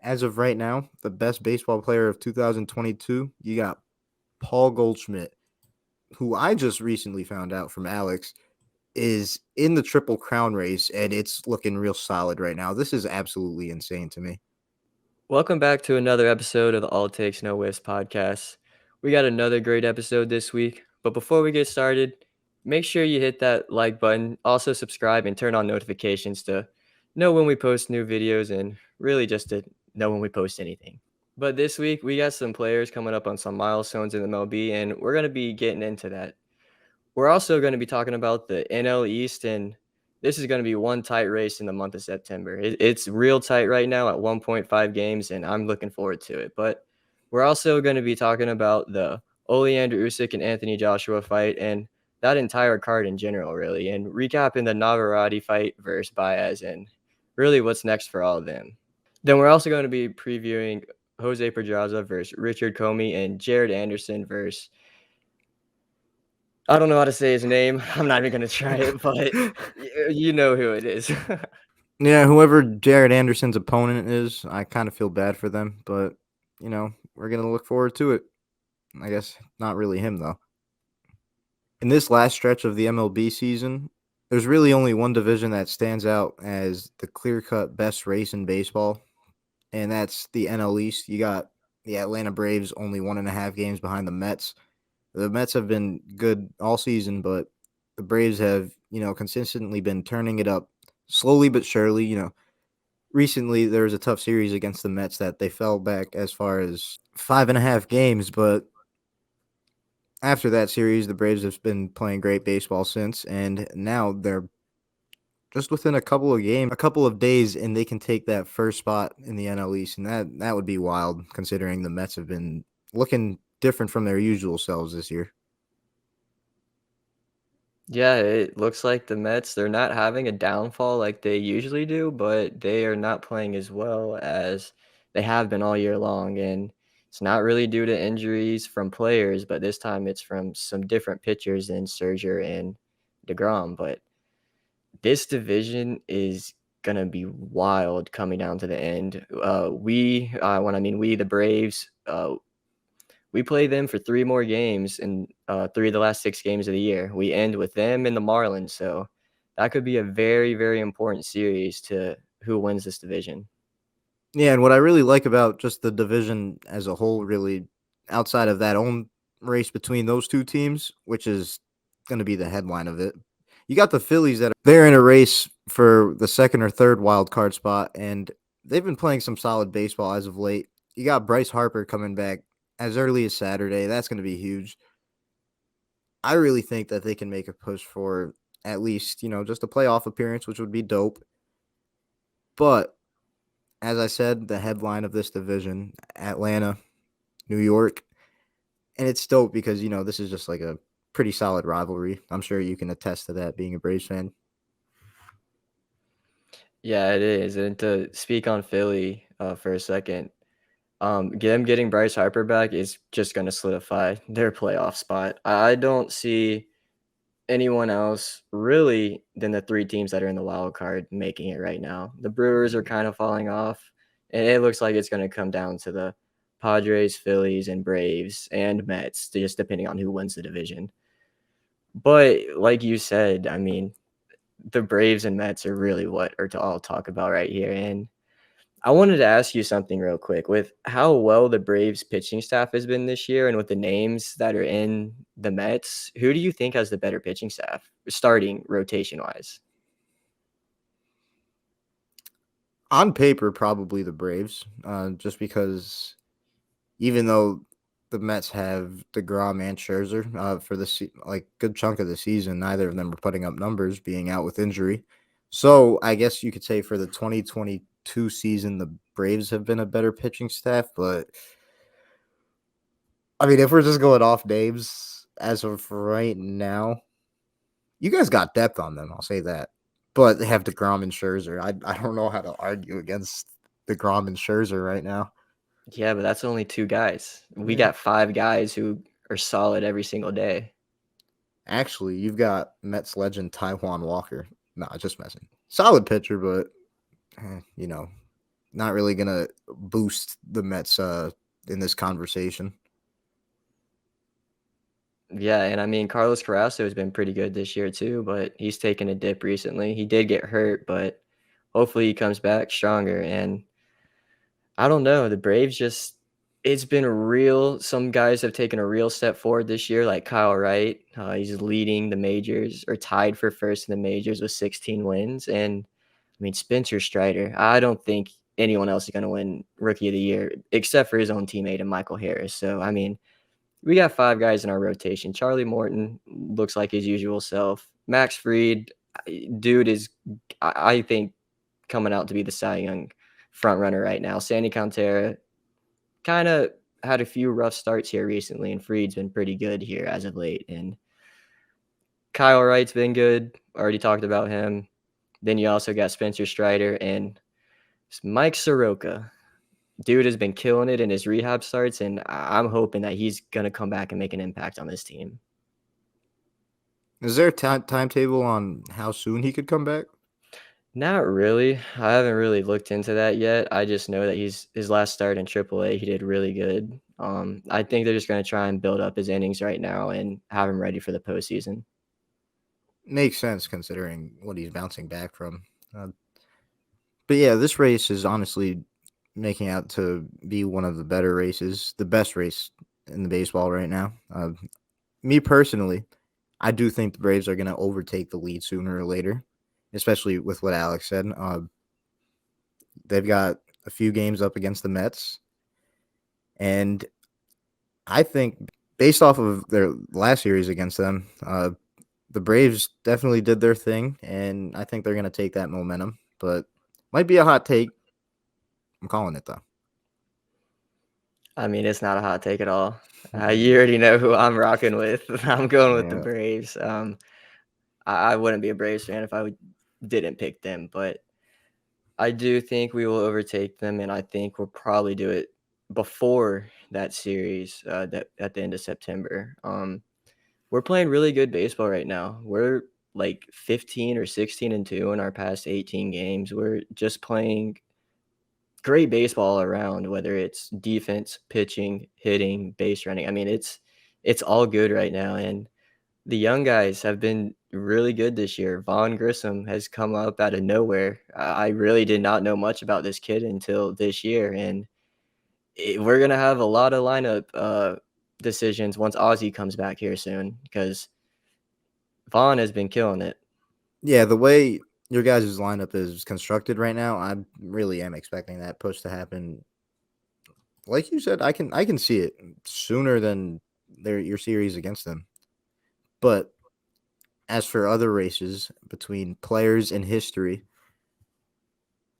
as of right now, the best baseball player of 2022, you got Paul Goldschmidt, who I just recently found out from Alex is in the Triple Crown race, and it's looking real solid right now. This is absolutely insane to me. Welcome back to another episode of the All Takes No Whiffs podcast. We got another great episode this week, but before we get started, make sure you hit that like button, also subscribe and turn on notifications to know when we post new videos and really just to know when we post anything. But this week, we got some players coming up on some milestones in the MLB, and we're going to be getting into that. We're also going to be talking about the NL East, and this is going to be one tight race in the month of September. It's real tight right now at 1.5 games, and I'm looking forward to it. But we're also going to be talking about the Oleander Usyk and Anthony Joshua fight and that entire card in general, really, and recapping the Navarrete fight versus Baez and really what's next for all of them. Then we're also going to be previewing Jose Pedraza versus Richard Commey and Jared Anderson versus I don't know how to say his name. I'm not even going to try it, but you know who it is. Yeah, whoever Jared Anderson's opponent is, I kind of feel bad for them, but we're gonna look forward to it. I guess not really him though. In this last stretch of the MLB season, there's really only one division that stands out as the clear-cut best race in baseball, and that's the NL East. You got the Atlanta Braves only 1.5 games behind the Mets. The Mets have been good all season, but the Braves have, consistently been turning it up slowly but surely. Recently there was a tough series against the Mets that they fell back as far as 5.5 games, but after that series, the Braves have been playing great baseball since, and now they're just within a couple of days, and they can take that first spot in the NL East, and that would be wild considering the Mets have been looking different from their usual selves this year. Yeah, it looks like the Mets, they're not having a downfall like they usually do, but they are not playing as well as they have been all year long. And it's not really due to injuries from players, but this time it's from some different pitchers than Serger and DeGrom. But this division is gonna be wild coming down to the end. When I mean we, the Braves, we play them for 3 more games in 3 of the last 6 games of the year. We end with them and the Marlins, so that could be a very, very important series to who wins this division. Yeah, and what I really like about just the division as a whole, really, outside of that own race between those two teams, which is going to be the headline of it, you got the Phillies that they're in a race for the second or third wild card spot, and they've been playing some solid baseball as of late. You got Bryce Harper coming back as early as Saturday. That's going to be huge. I really think that they can make a push for at least, just a playoff appearance, which would be dope. But as I said, the headline of this division, Atlanta, New York, and it's dope because, this is just like a pretty solid rivalry. I'm sure you can attest to that being a Braves fan. Yeah, it is. And to speak on Philly for a second, them getting Bryce Harper back is just going to solidify their playoff spot. I don't see anyone else really than the 3 teams that are in the wild card making it right now. The Brewers are kind of falling off, and it looks like it's going to come down to the Padres, Phillies, and Braves and Mets, just depending on who wins the division. But like you said, I mean, the Braves and Mets are really what are to all talk about right here. And I wanted to ask you something real quick. With how well the Braves pitching staff has been this year and with the names that are in the Mets, who do you think has the better pitching staff, starting rotation-wise? On paper, probably the Braves, just because even though the Mets have DeGrom and Scherzer for the good chunk of the season, neither of them are putting up numbers, being out with injury. So I guess you could say for the 2022 season, the Braves have been a better pitching staff. But I mean, if we're just going off names as of right now, you guys got depth on them. I'll say that. But they have DeGrom and Scherzer. I don't know how to argue against DeGrom and Scherzer right now. Yeah, but that's only 2 guys. We Yeah. got 5 guys who are solid every single day. Actually, you've got Mets legend Taijuan Walker. Nah, just messing. Solid pitcher, but, you know, not really gonna boost the Mets in this conversation. Yeah, and I mean Carlos Carrasco has been pretty good this year too, but he's taken a dip recently. He did get hurt, but hopefully he comes back stronger. And I don't know, the Braves just it's been real. Some guys have taken a real step forward this year, like Kyle Wright. He's leading the majors or tied for first in the majors with 16 wins. And I mean Spencer Strider, I don't think anyone else is going to win Rookie of the Year except for his own teammate and Michael Harris. So I mean, we got 5 guys in our rotation. Charlie Morton looks like his usual self. Max Fried, dude is, I think, coming out to be the Cy Young front runner right now. Sandy Cantera kind of had a few rough starts here recently, and Fried's been pretty good here as of late. And Kyle Wright's been good. Already talked about him. Then you also got Spencer Strider and Mike Soroka. Dude has been killing it in his rehab starts, and I'm hoping that he's going to come back and make an impact on this team. Is there a timetable on how soon he could come back? Not really. I haven't really looked into that yet. I just know that his last start in AAA, he did really good. I think they're just going to try and build up his innings right now and have him ready for the postseason. Makes sense considering what he's bouncing back from. But yeah, this race is honestly making out to be one of the better races, the best race in the baseball right now. Me personally, I do think the Braves are going to overtake the lead sooner or later, especially with what Alex said. They've got a few games up against the Mets, and I think based off of their last series against them, the Braves definitely did their thing, and I think they're going to take that momentum. But might be a hot take. I'm calling it though. I mean, it's not a hot take at all. You already know who I'm rocking with. I'm going with the Yeah. Braves. I wouldn't be a Braves fan if I didn't pick them, but I do think we will overtake them, and I think we'll probably do it before that series that at the end of September. We're playing really good baseball right now. We're like 15 or 16-2 in our past 18 games. We're just playing great baseball all around, whether it's defense, pitching, hitting, base running. I mean, it's all good right now, and the young guys have been really good this year. Vaughn Grissom has come up out of nowhere. I really did not know much about this kid until this year, and we're gonna have a lot of lineup decisions once Ozzy comes back here soon because Vaughn has been killing it. Yeah, the way your guys' lineup is constructed right now, I really am expecting that push to happen. Like you said, I can see it sooner than your series against them. But as for other races between players in history,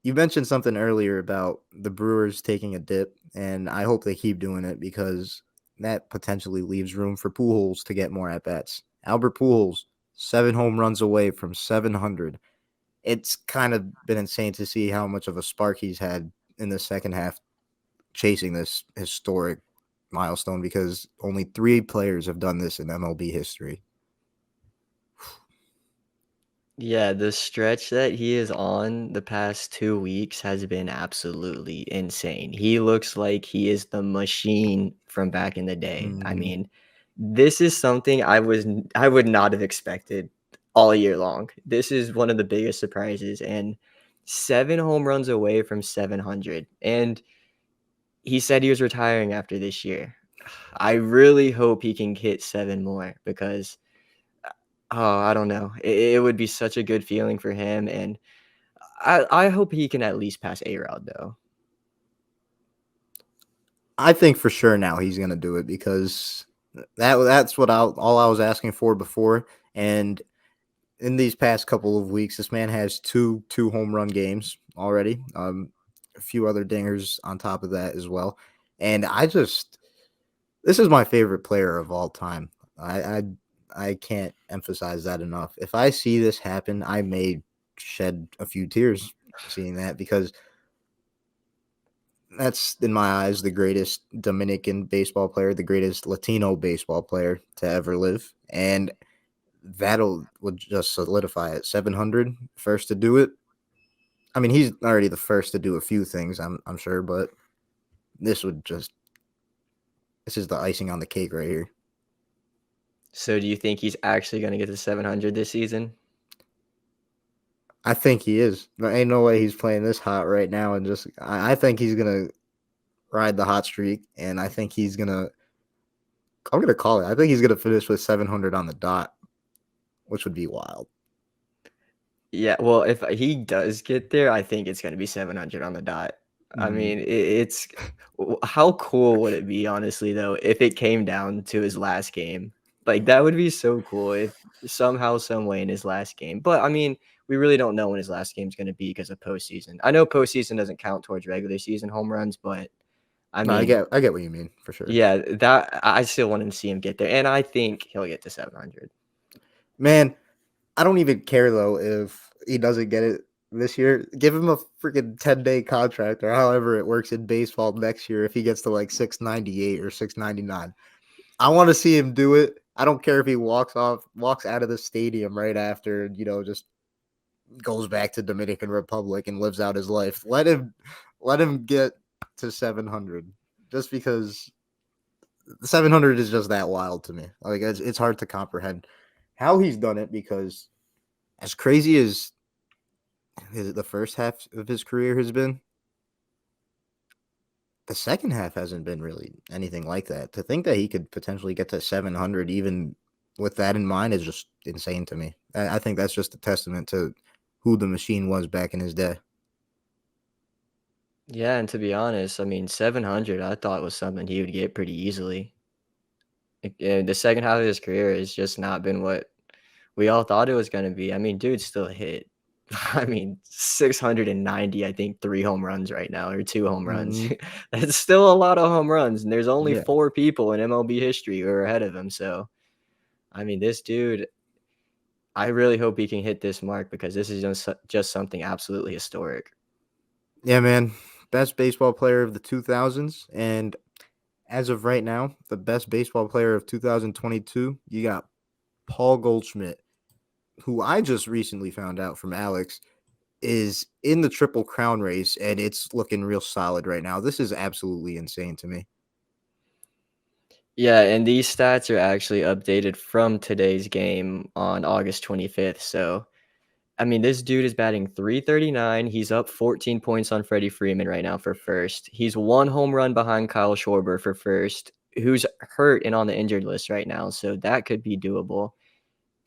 you mentioned something earlier about the Brewers taking a dip, and I hope they keep doing it because that potentially leaves room for Pujols to get more at bats. Albert Pujols, 7 home runs away from 700. It's kind of been insane to see how much of a spark he's had in the second half chasing this historic milestone because only 3 players have done this in MLB history. Yeah, the stretch that he is on the past 2 weeks has been absolutely insane. He looks like he is the machine from back in the day. I Mm-hmm. mean, this is something I would not have expected all year long. This is one of the biggest surprises, and 7 home runs away from 700. And he said he was retiring after this year. I really hope he can hit 7 more because I don't know. It would be such a good feeling for him, and I hope he can at least pass A-Rod, though. I think for sure now he's going to do it because that's what all I was asking for before. And in these past couple of weeks, this man has two home run games already. A few other dingers on top of that as well. And this is my favorite player of all time. I can't emphasize that enough. If I see this happen, I may shed a few tears seeing that because that's in my eyes the greatest Dominican baseball player, the greatest Latino baseball player to ever live, and would just solidify it. 700 first to do it. I mean, he's already the first to do a few things, I'm sure, but this is the icing on the cake right here. So do you think he's actually going to get to 700 this season? I think he is. There ain't no way he's playing this hot right now, and I think he's gonna ride the hot streak, and I think he's gonna. I'm gonna call it. I think he's gonna finish with 700 on the dot, which would be wild. Yeah, well, if he does get there, I think it's going to be 700 on the dot. I mean, it's how cool would it be, honestly, though, if it came down to his last game? Like, that would be so cool if somehow, some way in his last game. But I mean, we really don't know when his last game is going to be because of postseason. I know postseason doesn't count towards regular season home runs, but I No, mean, I get what you mean for sure. yeah, that I still want to see him get there, and I think he'll get to 700. Man, I don't even care though if he doesn't get it this year. Give him a freaking 10-day contract or however it works in baseball next year if he gets to like 698 or 699. I want to see him do it. I don't care if he walks out of the stadium right after and just goes back to Dominican Republic and lives out his life. Let him get to 700 just because 700 is just that wild to me. Like it's hard to comprehend how he's done it because as crazy as the first half of his career has been, the second half hasn't been really anything like that. To think that he could potentially get to 700 even with that in mind is just insane to me. I think that's just a testament to who the machine was back in his day. Yeah, and to be honest, I mean, 700, I thought was something he would get pretty easily. The second half of his career has just not been what we all thought it was going to be. I mean, dude still hit. I mean, 690, I think 3 home runs right now or 2 home runs. Mm, That's still a lot of home runs, and there's only yeah. 4 people in MLB history who are ahead of him. So, I mean, this dude, I really hope he can hit this mark because this is just something absolutely historic. Yeah, man. Best baseball player of the 2000s. And as of right now, the best baseball player of 2022, you got Paul Goldschmidt, who I just recently found out from Alex is in the Triple Crown race, and it's looking real solid right now. This is absolutely insane to me. Yeah, and these stats are actually updated from today's game on August 25th. So, I mean, this dude is batting 339. He's up 14 points on Freddie Freeman right now for first. He's 1 home run behind Kyle Schwarber for first, who's hurt and on the injured list right now. So that could be doable.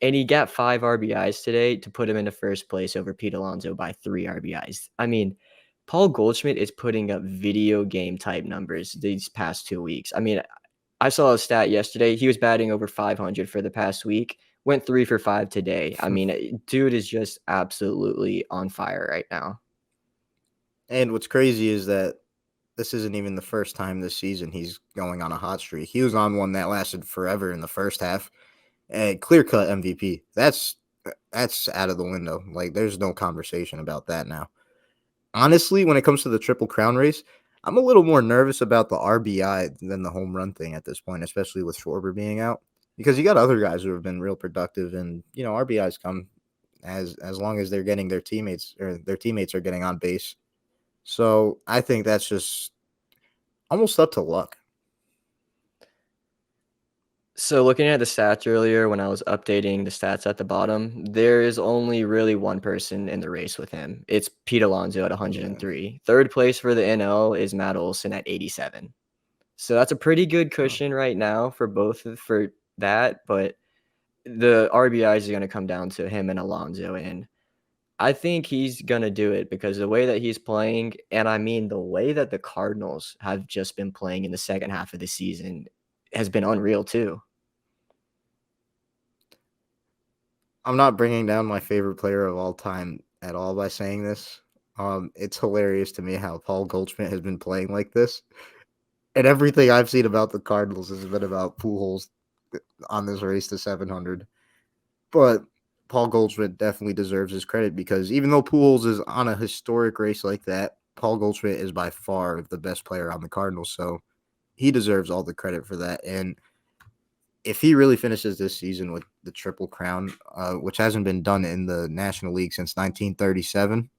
And he got 5 RBIs today to put him into first place over Pete Alonso by 3 RBIs. I mean, Paul Goldschmidt is putting up video game type numbers these past 2 weeks. I mean, I saw a stat yesterday. He was batting over 500 for the past week, went 3 for 5 today. I mean, dude is just absolutely on fire right now. And what's crazy is that this isn't even the first time this season he's going on a hot streak. He was on one that lasted forever in the first half. And clear cut MVP. That's out of the window. Like there's no conversation about that now. Honestly, when it comes to the Triple Crown race, I'm a little more nervous about the RBI than the home run thing at this point, especially with Schwarber being out. Because you got other guys who have been real productive, and RBIs come as long as they're getting their teammates are getting on base. So I think that's just almost up to luck. So looking at the stats earlier when I was updating the stats at the bottom, there is only really one person in the race with him. It's Pete Alonso at Yeah. 103. Third place for the NL is Matt Olson at 87. So that's a pretty good cushion right now for that, but the RBIs are going to come down to him and Alonso, and I think he's going to do it because the way that he's playing, and I mean the way that the Cardinals have just been playing in the second half of the season has been unreal too. I'm not bringing down my favorite player of all time at all by saying this. It's hilarious to me how Paul Goldschmidt has been playing like this. And everything I've seen about the Cardinals has been about Pujols on this race to 700. But Paul Goldschmidt definitely deserves his credit because even though Pujols is on a historic race like that, Paul Goldschmidt is by far the best player on the Cardinals. So he deserves all the credit for that. And if he really finishes this season with the Triple Crown, which hasn't been done in the National League since 1937,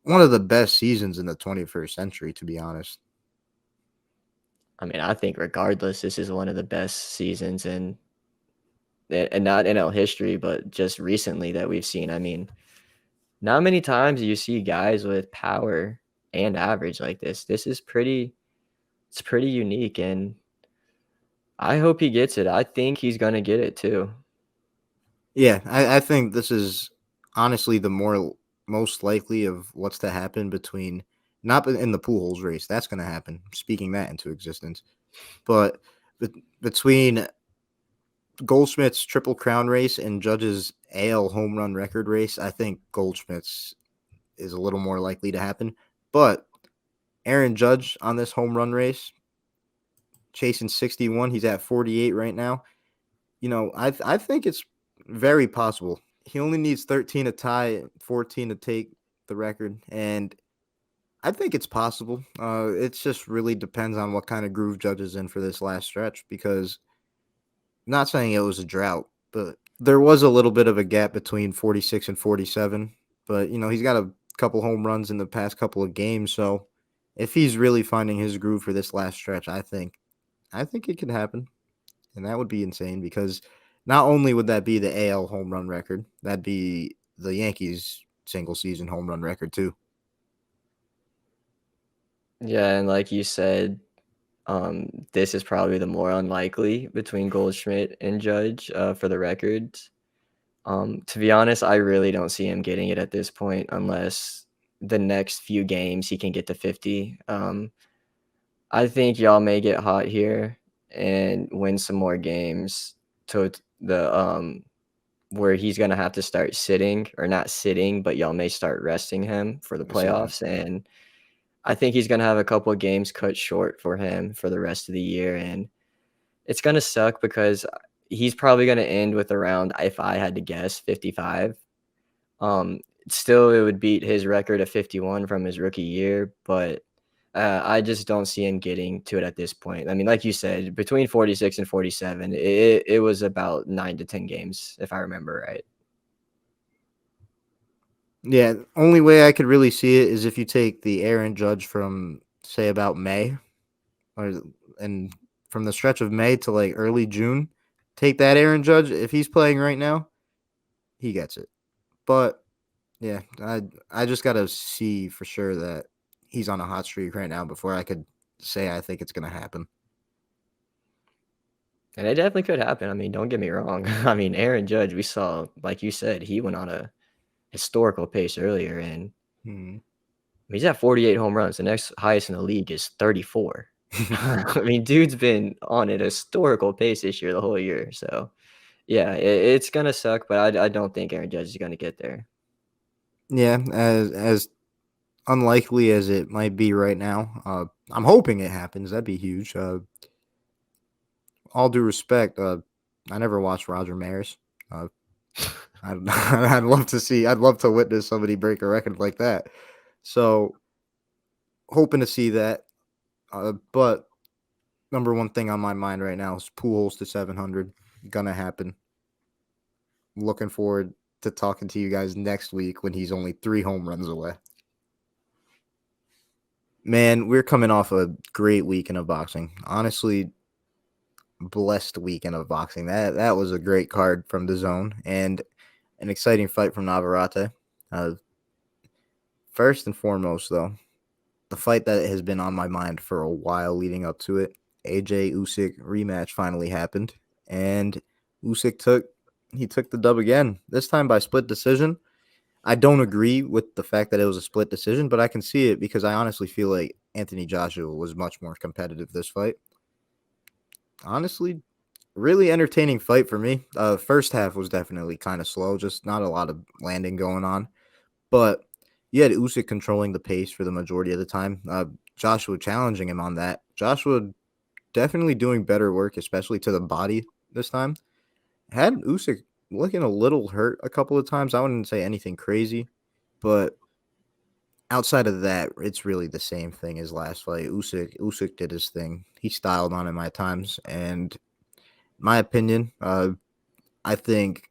one of the best seasons in the 21st century, to be honest. I mean, I think regardless, this is one of the best seasons and not NL history, but just recently that we've seen. I mean, not many times you see guys with power and average like this. It's pretty unique, and I hope he gets it. I think he's gonna get it too. Yeah, I think this is honestly the most likely of what's to happen between not in the Pujols race. That's going to happen. Speaking that into existence, but between Goldschmidt's Triple Crown race and Judge's AL home run record race, I think Goldschmidt's is a little more likely to happen. But Aaron Judge on this home run race, chasing 61. He's at 48 right now. I think it's very possible. He only needs 13 to tie, 14 to take the record, and I think it's possible. It just really depends on what kind of groove Judge is in for this last stretch. Because I'm not saying it was a drought, but there was a little bit of a gap between 46 and 47. But he's got a couple home runs in the past couple of games, so if he's really finding his groove for this last stretch, I think it could happen. And that would be insane because not only would that be the AL home run record, that'd be the Yankees single season home run record too. Yeah, and like you said, this is probably the more unlikely between Goldschmidt and Judge for the records. To be honest, I really don't see him getting it at this point unless the next few games he can get to 50. I think y'all may get hot here and win some more games to the where he's gonna have to start sitting or not sitting, but y'all may start resting him for the So, playoffs. And I think he's gonna have a couple of games cut short for him for the rest of the year, and it's gonna suck because he's probably gonna end with around, if I had to guess, 55. Um, Still, it would beat his record of 51 from his rookie year, but I just don't see him getting to it at this point. I mean, like you said, between 46 and 47, it was about 9 to 10 games, if I remember right. yeah, only way I could really see it is if you take the Aaron Judge from say about May, or and from the stretch of May to like early June. Take that Aaron Judge. If he's playing right now, he gets it. But yeah, I just gotta see for sure that he's on a hot streak right now before I could say I think it's gonna happen. And it definitely could happen. I mean, don't get me wrong. I mean, Aaron Judge, we saw, like you said, he went on a historical pace earlier, and Hmm. he's at 48 home runs. The next highest in the league is 34. I mean, dude's been on an historical pace this year, the whole year. So, yeah, it's gonna suck, but I don't think Aaron Judge is gonna get there. Yeah, as unlikely as it might be right now, I'm hoping it happens. That'd be huge. All due respect, I never watched Roger Maris. Uh, I'd, I'd love to see. I'd love to witness somebody break a record like that. So hoping to see that. But number one thing on my mind right now is Pujols to 700. Gonna happen. Looking forward to talking to you guys next week when he's only 3 home runs away. Man, we're coming off a great weekend of boxing. Honestly, blessed weekend of boxing. That was a great card from the zone and an exciting fight from Navarrete. Uh, First and foremost, though, the fight that has been on my mind for a while leading up to it, AJ Usyk rematch finally happened, and Usyk took the dub again. This time by split decision. I don't agree with the fact that it was a split decision, but I can see it because I honestly feel like Anthony Joshua was much more competitive this fight. Honestly, really entertaining fight for me. First half was definitely kind of slow, just not a lot of landing going on. But you had Usyk controlling the pace for the majority of the time. Joshua challenging him on that. Joshua definitely doing better work, especially to the body this time. Had Usyk looking a little hurt a couple of times. I wouldn't say anything crazy, but outside of that, it's really the same thing as last fight. Usyk did his thing. He styled on him at times, and my opinion, I think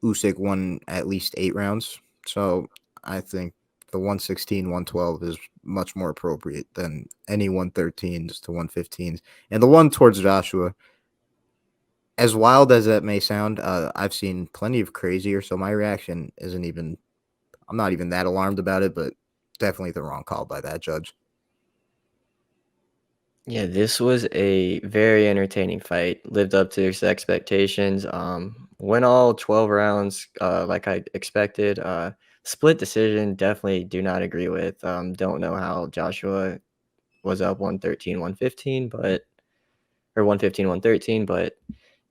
Usyk won at least 8 rounds. So I think the 116, 112 is much more appropriate than any 113s to 115s. And the one towards Joshua, as wild as that may sound, I've seen plenty of crazier, so my reaction isn't even – I'm not even that alarmed about it, but definitely the wrong call by that judge. Yeah, this was a very entertaining fight. Lived up to its expectations. Went all 12 rounds, like I expected. Split decision, definitely do not agree with. Don't know how Joshua was up 113, 115, but or 115, 113, but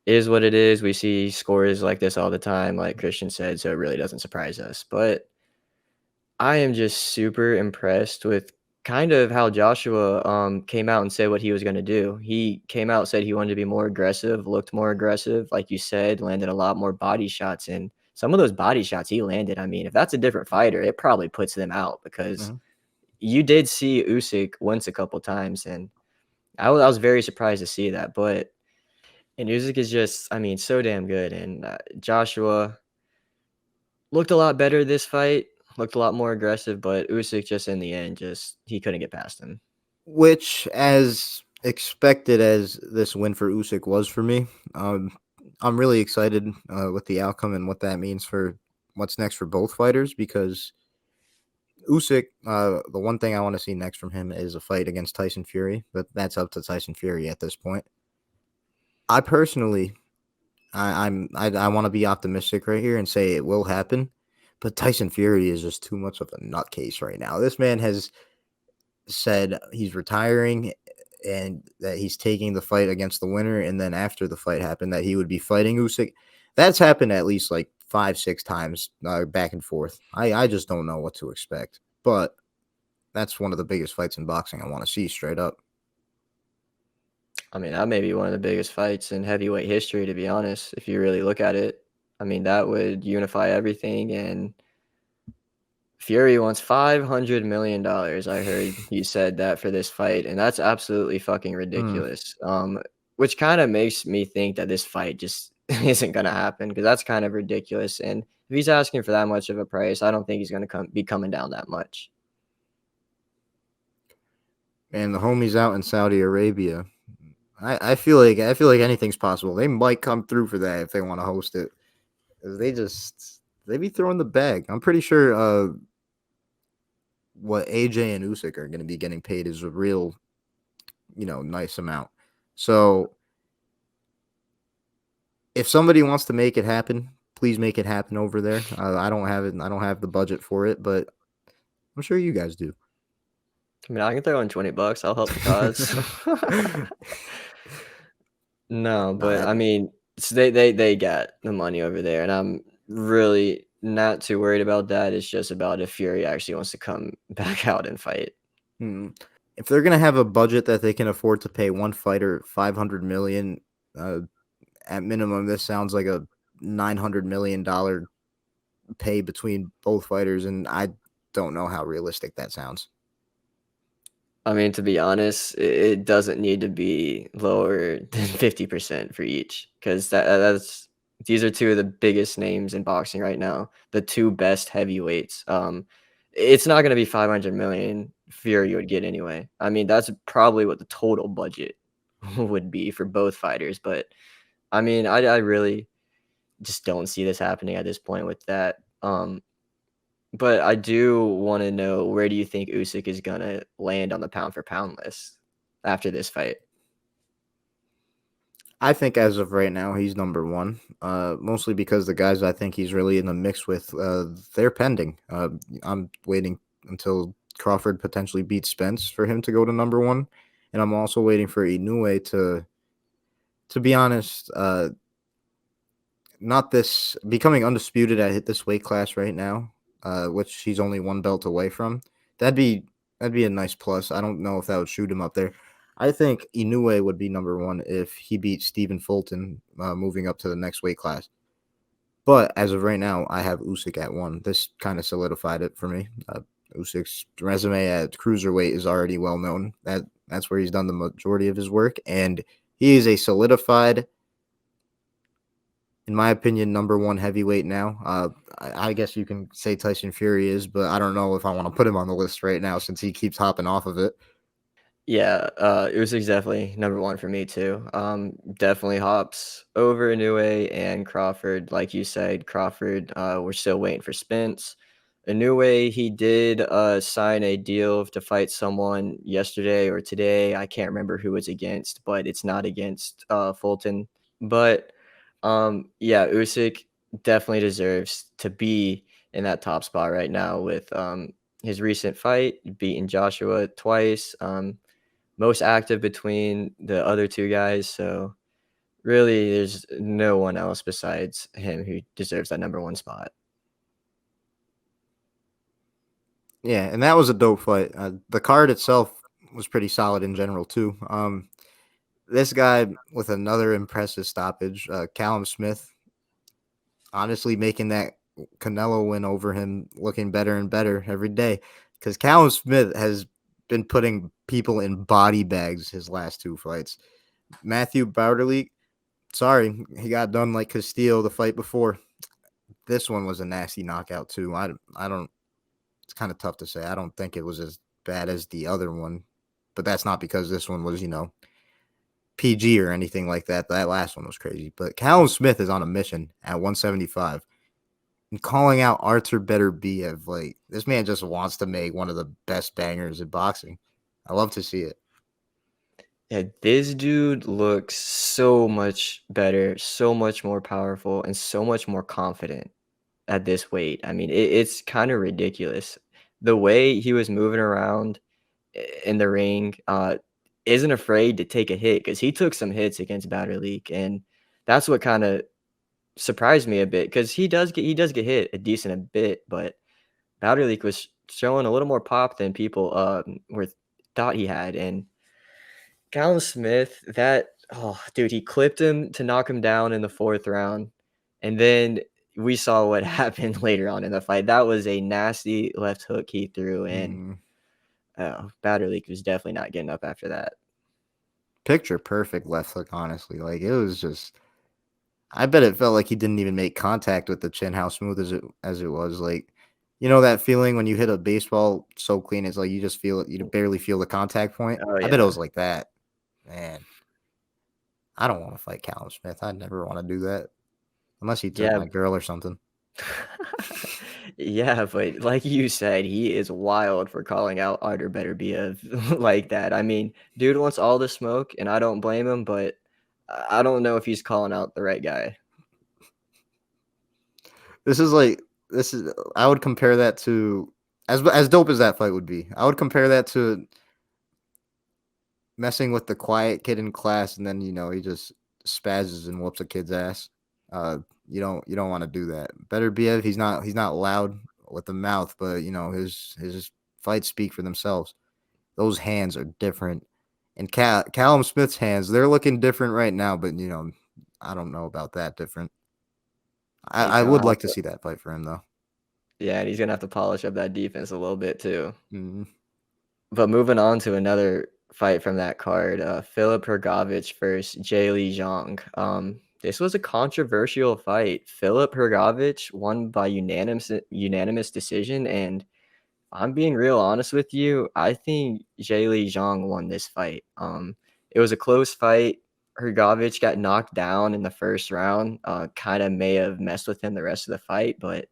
it is what it is. We see scores like this all the time, like Christian said, so it really doesn't surprise us. But I am just super impressed with kind of how Joshua came out and said what he was going to do. He came out, said he wanted to be more aggressive, looked more aggressive, like you said, landed a lot more body shots. And some of those body shots he landed, I mean, if that's a different fighter, it probably puts them out because you did see Usyk once a couple times, and I was very surprised to see that. But and Usyk is just, I mean, so damn good. And Joshua looked a lot better this fight, looked a lot more aggressive, but Usyk just in the end, just he couldn't get past him. Which, as expected as this win for Usyk was for me, I'm really excited with the outcome and what that means for what's next for both fighters, because Usyk, the one thing I want to see next from him is a fight against Tyson Fury, but that's up to Tyson Fury at this point. I personally, I want to be optimistic right here and say it will happen, but Tyson Fury is just too much of a nutcase right now. This man has said he's retiring and that he's taking the fight against the winner, and then after the fight happened that he would be fighting Usyk. That's happened at least like 5-6 times back and forth. I just don't know what to expect, but that's one of the biggest fights in boxing I want to see straight up. I mean, that may be one of the biggest fights in heavyweight history, to be honest, if you really look at it. I mean, that would unify everything, and Fury wants $500 million. I heard you said that for this fight, and that's absolutely fucking ridiculous. Which kind of makes me think that this fight just isn't going to happen, because that's kind of ridiculous. And if he's asking for that much of a price, I don't think he's going to be coming down that much. And the homies out in Saudi Arabia, I feel like anything's possible. They might come through for that if they want to host it. They be throwing the bag. I'm pretty sure what AJ and Usyk are going to be getting paid is a real, nice amount. So if somebody wants to make it happen, please make it happen over there. I don't have it. I don't have the budget for it, but I'm sure you guys do. I mean, I can throw in $20. I'll help the cause. No, but I mean, they got the money over there, and I'm really not too worried about that. It's just about if Fury actually wants to come back out and fight. If they're gonna have a budget that they can afford to pay one fighter $500 million, at minimum, this sounds like a $900 million pay between both fighters, and I don't know how realistic that sounds. I mean, to be honest, it doesn't need to be lower than 50% for each, because these are two of the biggest names in boxing right now, the two best heavyweights. It's not going to be 500 million Fury would get anyway. I mean, that's probably what the total budget would be for both fighters. But I mean, I really just don't see this happening at this point with that. But I do want to know, where do you think Usyk is going to land on the pound for pound list after this fight? I think as of right now, he's number one, mostly because the guys I think he's really in the mix with, they're pending. I'm waiting until Crawford potentially beats Spence for him to go to number one. And I'm also waiting for Inoue to be honest, not this becoming undisputed at this weight class right now, which he's only one belt away from. That'd be a nice plus. I don't know if that would shoot him up there. I think Inoue would be number one if he beats Stephen Fulton, moving up to the next weight class. But as of right now, I have Usyk at one. This kind of solidified it for me. Usyk's resume at cruiserweight is already well known. That's where he's done the majority of his work, and he is a solidified in my opinion, number one heavyweight now. I guess you can say Tyson Fury is, but I don't know if I want to put him on the list right now since he keeps hopping off of it. Yeah, Usyk's definitely number one for me too. Definitely hops over Inoue and Crawford. Like you said, Crawford, we're still waiting for Spence. Inoue, he did sign a deal to fight someone yesterday or today. I can't remember who it's against, but it's not against Fulton. But yeah, Usyk definitely deserves to be in that top spot right now with his recent fight, beating Joshua twice. Most active between the other two guys. So really, there's no one else besides him who deserves that number one spot. Yeah, and that was a dope fight. The card itself was pretty solid in general too. This guy with another impressive stoppage, Callum Smith, honestly making that Canelo win over him looking better and better every day. Because Callum Smith has been putting people in body bags his last two fights. Mathieu Bauderlique, sorry, he got done like Castillo the fight before. This one was a nasty knockout too. I don't. It's kind of tough to say. I don't think it was as bad as the other one, but that's not because this one was PG or anything like that. That last one was crazy. But Callum Smith is on a mission at 175 and calling out Artur Beterbiev. Like, this man just wants to make one of the best bangers in boxing. I love to see it. Yeah, this dude looks so much better, so much more powerful, and so much more confident at this weight. I mean, it's kind of ridiculous. The way he was moving around in the ring, isn't afraid to take a hit because he took some hits against Baderlique, and that's what kind of surprised me a bit because he does get hit a decent bit, but Bauderlique was showing a little more pop than people were thought he had. And Callum Smith, that oh dude, he clipped him to knock him down in the fourth round, and then we saw what happened later on in the fight. That was a nasty left hook he threw, and Mm, Bauderlique was definitely not getting up after that. picture perfect left hook, honestly. Like, it was just. I bet it felt like he didn't even make contact with the chin. How smooth as it was. Like, that feeling when you hit a baseball so clean, it's like you just feel it. You barely feel the contact point. Oh I bet it yeah, was like that. Man, I don't want to fight Callum Smith. I'd never want to do that unless he took yeah. my girl or something. Yeah, but like you said, he is wild for calling out Artur Beterbiev like that. I mean, dude wants all the smoke, and I don't blame him, but I don't know if he's calling out the right guy. This is like this is. I would compare that to as dope as that fight would be. I would compare that to messing with the quiet kid in class, and then he just spazzes and whoops a kid's ass. You don't want to do that. Better Biev, he's not loud with the mouth, but his fights speak for themselves. Those hands are different, and Callum Smith's hands, they're looking different right now, but I don't know about that different. I, He's I gonna would have like to to, see that fight for him though. yeah, and he's gonna have to polish up that defense a little bit too. Mm-hmm. But moving on to another fight from that card, Filip Hrgovic versus Zhilie Zhang. This was a controversial fight. Filip Hrgovic won by unanimous decision, and I'm being real honest with you. I think Zhilie Zhang won this fight. It was a close fight. Hrgovic got knocked down in the first round. Kind of may have messed with him the rest of the fight, but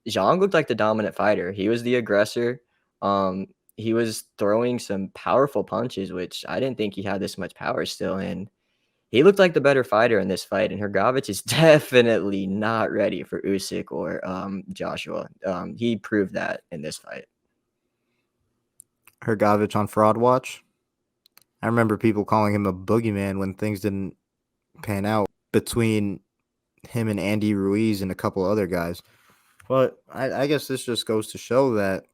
Zhang looked like the dominant fighter. He was the aggressor. He was throwing some powerful punches, which I didn't think he had this much power still. And he looked like the better fighter in this fight. And Hrgovic is definitely not ready for Usyk or Joshua. He proved that in this fight. Hrgovic on Fraud Watch. I remember people calling him a boogeyman when things didn't pan out between him and Andy Ruiz and a couple other guys. But I guess this just goes to show that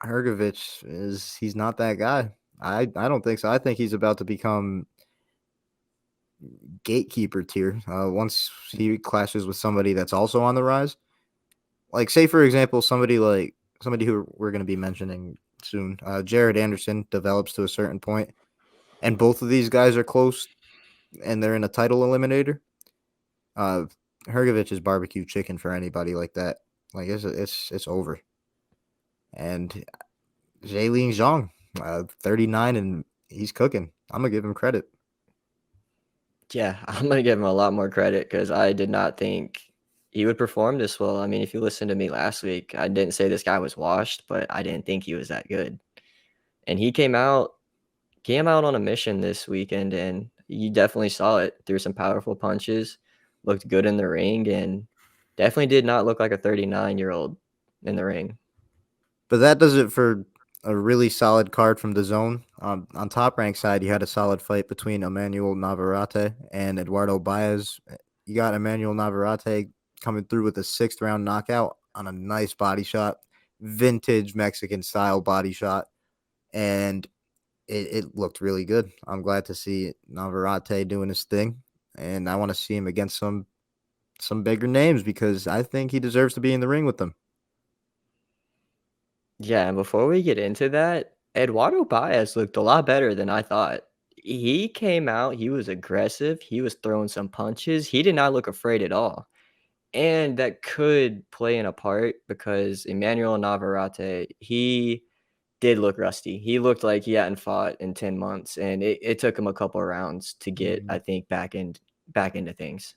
Hrgovic he's not that guy. I don't think so. I think he's about to become gatekeeper tier once he clashes with somebody that's also on the rise. Like, say for example, somebody who we're going to be mentioning soon, Jared Anderson develops to a certain point, and both of these guys are close, and they're in a title eliminator. Hrgovic is barbecue chicken for anybody like that. Like it's over. And Zhilie Zhang, 39, and he's cooking. I'm gonna give him credit. Yeah, I'm gonna give him a lot more credit because I did not think he would perform this well. I mean, if you listened to me last week, I didn't say this guy was washed, but I didn't think he was that good. And he came out on a mission this weekend, and you definitely saw it. Threw some powerful punches, looked good in the ring, and definitely did not look like a 39-year-old in the ring. But that does it for a really solid card from the zone. On Top Rank side, you had a solid fight between Emanuel Navarrete and Eduardo Baez. You got Emanuel Navarrete coming through with a 6th-round knockout on a nice body shot, vintage Mexican style body shot, and it looked really good. I'm glad to see Navarrete doing his thing, and I want to see him against some bigger names because I think he deserves to be in the ring with them. Yeah, and before we get into that, Eduardo Baez looked a lot better than I thought. He came out, he was aggressive, he was throwing some punches. He did not look afraid at all. And that could play in a part because Emanuel Navarrete, he did look rusty. He looked like he hadn't fought in 10 months, and it took him a couple of rounds to get, I think, back into things.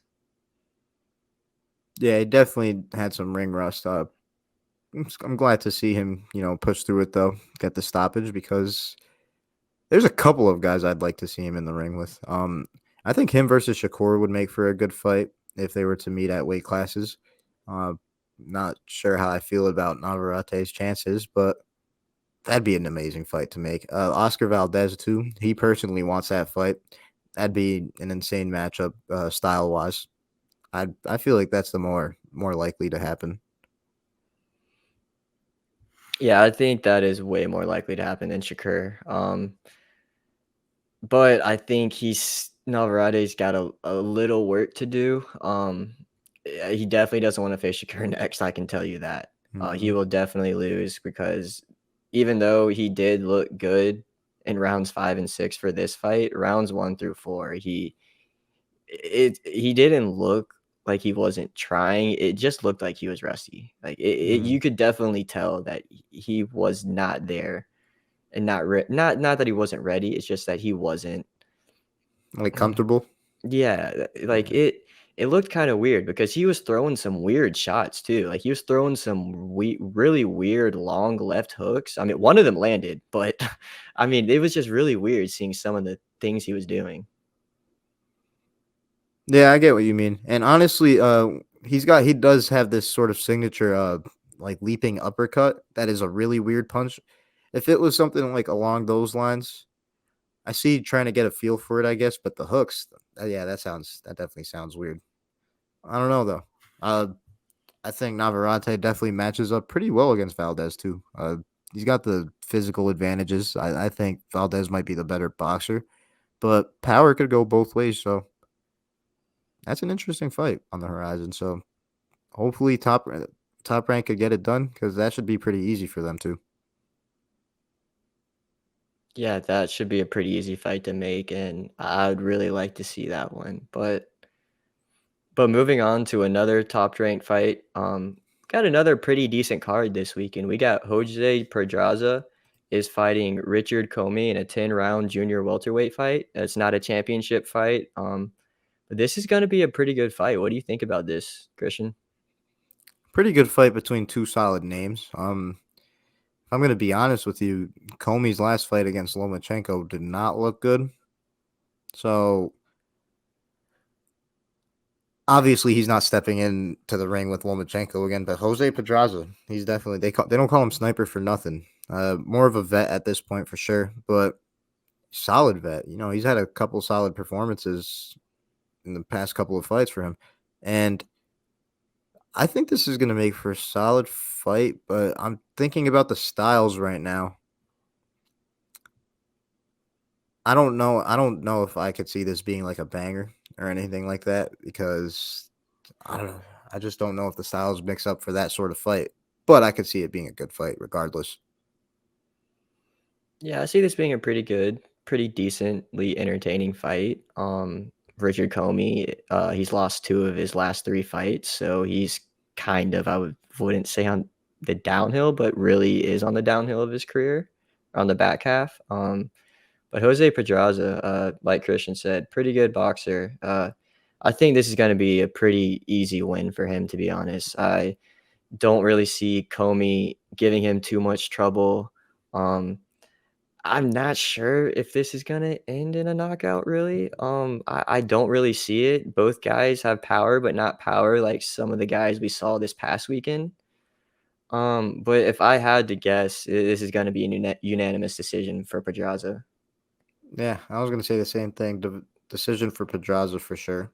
Yeah, he definitely had some ring rust. I'm glad to see him, push through it though, get the stoppage because there's a couple of guys I'd like to see him in the ring with. I think him versus Shakur would make for a good fight if they were to meet at weight classes. Uh, Not sure how I feel about Navarrete's chances, but that'd be an amazing fight to make. Oscar Valdez too. He personally wants that fight. That'd be an insane matchup, style wise. I feel like that's the more likely to happen. Yeah, I think that is way more likely to happen than Shakur. But I think Navarrete's got a little work to do. He definitely doesn't want to face Shakur next. I can tell you that. He Mm-hmm. will definitely lose because even though he did look good in rounds 5 and 6 for this fight, rounds 1 through 4, he didn't look like he wasn't trying. It just looked like he was rusty. Like Mm-hmm. you could definitely tell that he was not there and not that he wasn't ready. It's just that he wasn't. Like Mm, comfortable. yeah, like Yeah. it looked kind of weird because he was throwing some weird shots too. Like he was throwing some really weird long left hooks. I mean, one of them landed, but I mean, it was just really weird seeing some of the things he was doing. Yeah, I get what you mean. And honestly, he does have this sort of signature like leaping uppercut that is a really weird punch. If it was something like along those lines, I see you trying to get a feel for it, I guess, but the hooks, yeah, that definitely sounds weird. I don't know though. Uh I think Navarrete definitely matches up pretty well against Valdez too. He's got the physical advantages. I think Valdez might be the better boxer, but power could go both ways, so that's an interesting fight on the horizon. So hopefully top rank could get it done because that should be pretty easy for them too. Yeah, that should be a pretty easy fight to make, and I would really like to see that one. But moving on to another top ranked fight, got another pretty decent card this weekend. We got Jose Pedraza is fighting Richard Commey in a 10-round junior welterweight fight. It's not a championship fight. But this is going to be a pretty good fight. What do you think about this, Christian? Pretty good fight between two solid names. If I'm gonna be honest with you, Comey's last fight against Lomachenko did not look good. So obviously he's not stepping into the ring with Lomachenko again. But Jose Pedraza, he's definitely they don't call him sniper for nothing. More of a vet at this point for sure, but solid vet. He's had a couple solid performances in the past couple of fights for him, and I think this is gonna make for a solid fight. But I'm thinking about the styles right now. I don't know. I don't know if I could see this being like a banger or anything like that because I don't know. I just don't know if the styles mix up for that sort of fight. But I could see it being a good fight regardless. Yeah, I see this being a pretty good, pretty decently entertaining fight. Richard Commey, he's lost 2 of his last 3 fights, so he's kind of, wouldn't say on the downhill, but really is on the downhill of his career, on the back half. But Jose Pedraza, like Christian said, pretty good boxer. I think this is going to be a pretty easy win for him, to be honest. I don't really see Commey giving him too much trouble. I'm not sure if this is gonna end in a knockout, really. I don't really see it. Both guys have power, but not power like some of the guys we saw this past weekend. But if I had to guess, this is gonna be a unanimous decision for Pedraza. Yeah, I was gonna say the same thing. Decision for Pedraza for sure.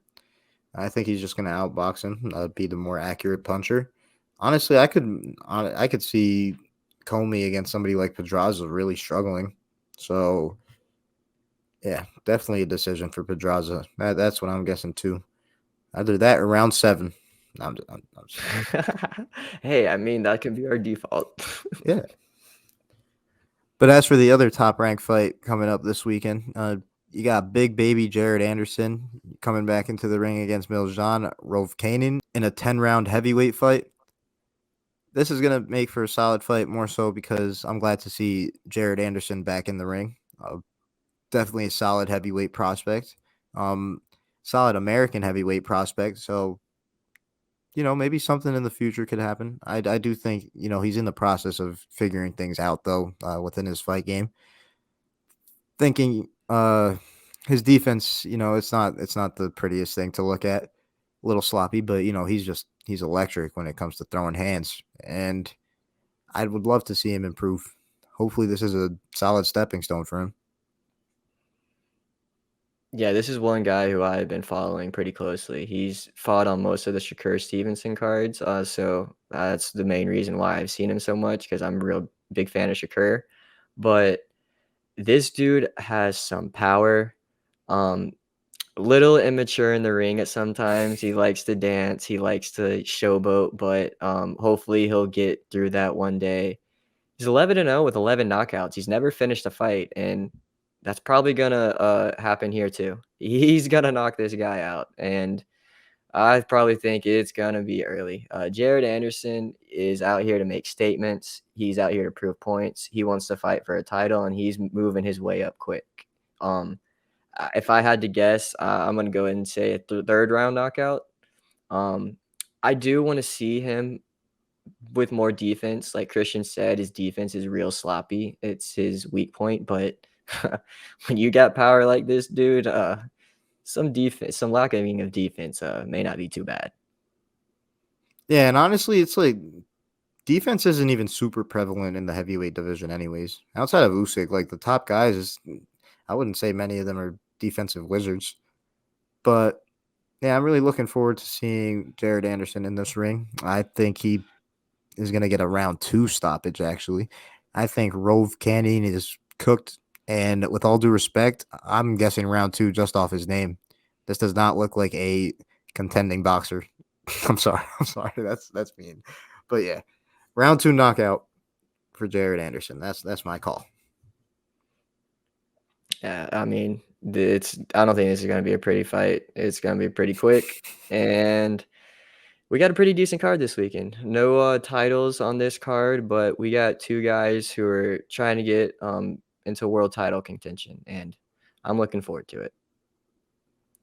I think he's just gonna outbox him, be the more accurate puncher. Honestly, I could see Comey against somebody like Pedraza really struggling. So yeah, definitely a decision for Pedraza. That's what I'm guessing too. Either that or round 7. No, I'm just Hey, I mean, that can be our default. yeah. But as for the other top ranked fight coming up this weekend, you got big baby Jared Anderson coming back into the ring against Milyan Rovchanin in a 10-round heavyweight fight. This is going to make for a solid fight, more so because I'm glad to see Jared Anderson back in the ring. Definitely a solid heavyweight prospect. Solid American heavyweight prospect. So, maybe something in the future could happen. I do think, he's in the process of figuring things out, though, within his fight game. Thinking his defense, it's not the prettiest thing to look at. A little sloppy, but he's electric when it comes to throwing hands. And I would love to see him improve. Hopefully this is a solid stepping stone for him. Yeah, this is one guy who I've been following pretty closely. He's fought on most of the Shakur Stevenson cards, so that's the main reason why I've seen him so much, because I'm a real big fan of Shakur. But this dude has some power. Little immature in the ring at sometimes. He likes to dance. He likes to showboat, but hopefully he'll get through that one day. He's 11-0 with 11 knockouts. He's never finished a fight, and that's probably gonna happen here too. He's gonna knock this guy out, and I probably think it's gonna be early. Jared Anderson is out here to make statements. He's out here to prove points. He wants to fight for a title, and he's moving his way up quick. If I had to guess, I'm gonna go ahead and say a third round knockout. I do want to see him with more defense. Like Christian said, his defense is real sloppy. It's his weak point, but when you got power like this, dude, some lacking of defense may not be too bad. Yeah, and honestly, it's like defense isn't even super prevalent in the heavyweight division anyways. Outside of Usyk, like the top guys, I wouldn't say many of them are defensive wizards. But yeah, I'm really looking forward to seeing Jared Anderson in this ring. I think he is going to get a round 2 stoppage, actually. I think Rovchanin is cooked. And with all due respect, I'm guessing round 2 just off his name. This does not look like a contending boxer. I'm sorry. That's mean. But yeah, round 2 knockout for Jared Anderson. That's my call. Yeah, I mean, I don't think this is going to be a pretty fight. It's going to be pretty quick, and we got a pretty decent card this weekend. No titles on this card, but we got 2 guys who are trying to get into world title contention, and I'm looking forward to it.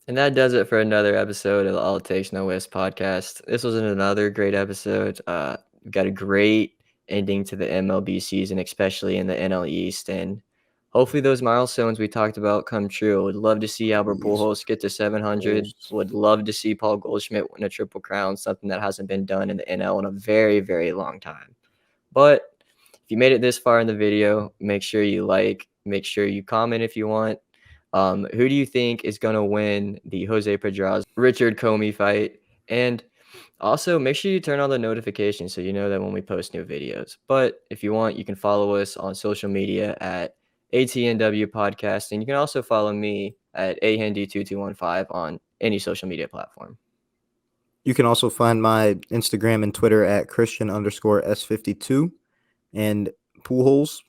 And that does it for another episode of the All It Takes No Whiffs podcast. This was another great episode. We got a great ending to the MLB season, especially in the NL East, and hopefully those milestones we talked about come true. Would love to see Albert Pujols get to 700. Would love to see Paul Goldschmidt win a Triple Crown, something that hasn't been done in the NL in a very, very long time. But if you made it this far in the video, make sure you like, make sure you comment if you want. Who do you think is going to win the Jose Pedraza Richard Commey fight? And also, make sure you turn on the notifications so you know that when we post new videos. But if you want, you can follow us on social media at ATNW Podcast, and you can also follow me at ahandy2215 on any social media platform. You can also find my Instagram and Twitter at Christian_S52 and Pujols.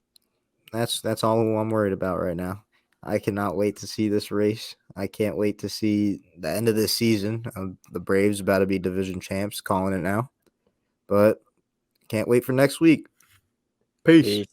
That's all I'm worried about right now. I cannot wait to see this race. I can't wait to see the end of this season. The Braves about to be division champs, calling it now. But can't wait for next week. Peace. Peace.